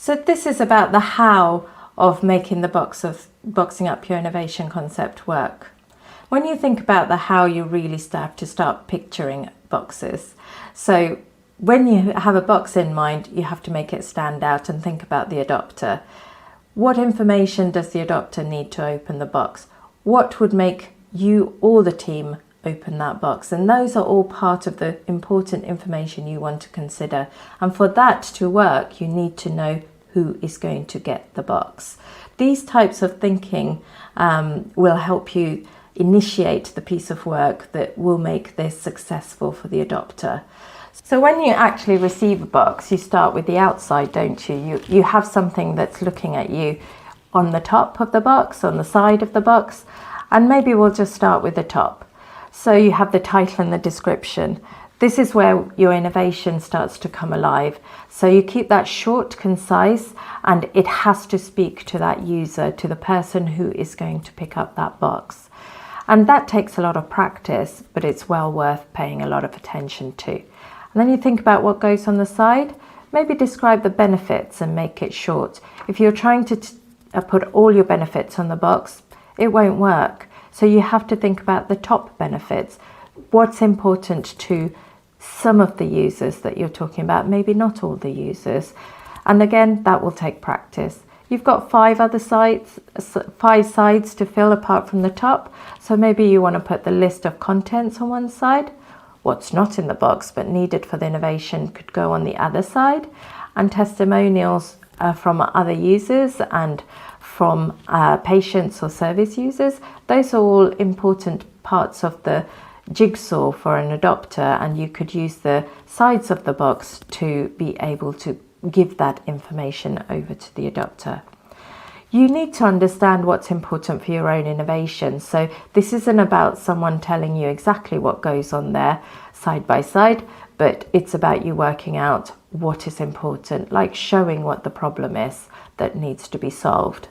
So this is about the how of making the boxing up your innovation concept work. When you think about the how, you really have to start picturing boxes. So when you have a box in mind, you have to make it stand out and think about the adopter. What information does the adopter need to open the box? What would make you or the team open that box? And those are all part of the important information you want to consider. And for that to work, you need to know who is going to get the box. These types of thinking will help you initiate the piece of work that will make this successful for the adopter. So when you actually receive a box, you start with the outside, don't you? You have something that's looking at you on the top of the box, on the side of the box, and maybe we'll just start with the top. So you have the title and the description. This is where your innovation starts to come alive. So you keep that short, concise, and it has to speak to that user, to the person who is going to pick up that box. And that takes a lot of practice, but it's well worth paying a lot of attention to. And then you think about what goes on the side. Maybe describe the benefits and make it short. If you're trying to put all your benefits on the box, it won't work. So you have to think about the top benefits. What's important to some of the users that you're talking about, maybe not all the users. And again, that will take practice. You've got five sides to fill apart from the top. So maybe you want to put the list of contents on one side. What's not in the box but needed for the innovation could go on the other side. And testimonials from other users and from patients or service users. Those are all important parts of the jigsaw for an adopter, and you could use the sides of the box to be able to give that information over to the adopter. You need to understand what's important for your own innovation. So this isn't about someone telling you exactly what goes on there side by side, but it's about you working out what is important, like showing what the problem is that needs to be solved.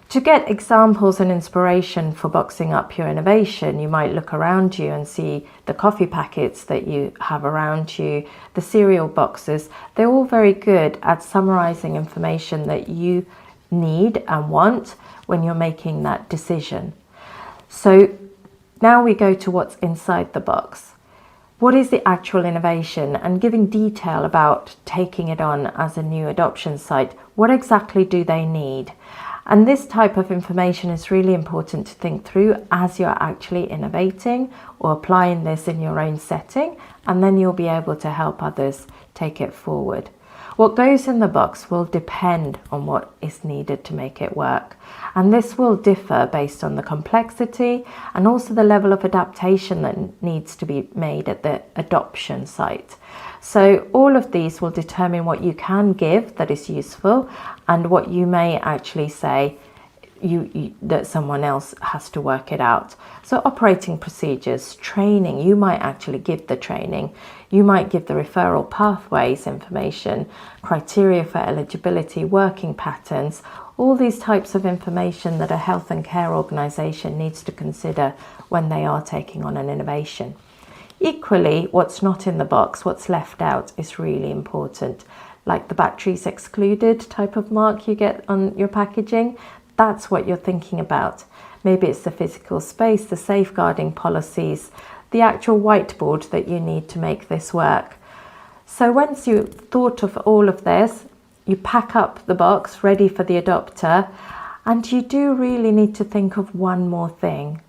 To get examples and inspiration for boxing up your innovation, you might look around you and see the coffee packets that you have around you, the cereal boxes. They're all very good at summarizing information that you need and want when you're making that decision. So now we go to what's inside the box. What is the actual innovation, and giving detail about taking it on as a new adoption site. What exactly do they need? And this type of information is really important to think through as you're actually innovating or applying this in your own setting, and then you'll be able to help others take it forward. What goes in the box will depend on what is needed to make it work. And this will differ based on the complexity and also the level of adaptation that needs to be made at the adoption site. So all of these will determine what you can give that is useful and what you may actually say that someone else has to work it out. So operating procedures, training, you might actually give the training. You might give the referral pathways information, criteria for eligibility, working patterns, all these types of information that a health and care organisation needs to consider when they are taking on an innovation. Equally, what's not in the box, what's left out is really important. Like the batteries excluded type of mark you get on your packaging, that's what you're thinking about. Maybe it's the physical space, the safeguarding policies, the actual whiteboard that you need to make this work. So once you've thought of all of this, you pack up the box ready for the adopter, and you do really need to think of one more thing,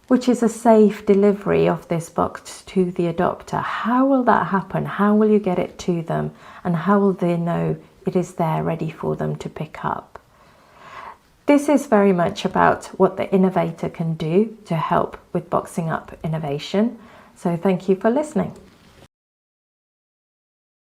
which is a safe delivery of this box to the adopter. How will that happen? How will you get it to them? And how will they know it is there ready for them to pick up? This is very much about what the innovator can do to help with boxing up innovation. So thank you for listening.